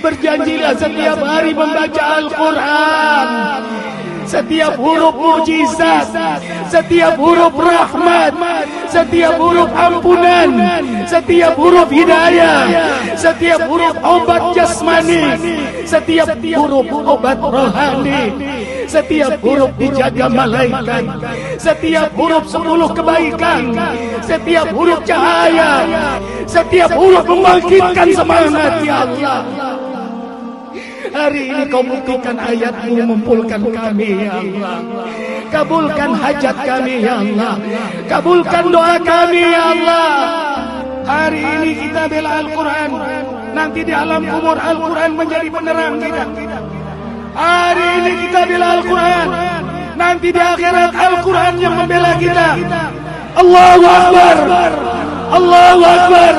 Berjanjilah setiap hari membaca Al-Quran. Setiap huruf mujizat, setiap huruf rahmat, setiap huruf ampunan, setiap huruf hidayah, setiap huruf obat jasmani, setiap huruf obat rohani, setiap huruf dijaga malaikat, setiap huruf 10 kebaikan, setiap huruf cahaya, setiap huruf membangkitkan semangat. Ya Allah, hari ini kau buktikan ayat-Mu mengumpulkan kami, ya Allah. Kabulkan hajat kami, ya Allah. Kabulkan doa kami, ya Allah. Hari ini kita bela Al-Quran, nanti di alam kubur Al-Quran menjadi penerang kita. Hari ini kita bela Al-Quran, nanti di akhirat Al-Quran yang membela kita. Allahu Akbar, Allahu Akbar.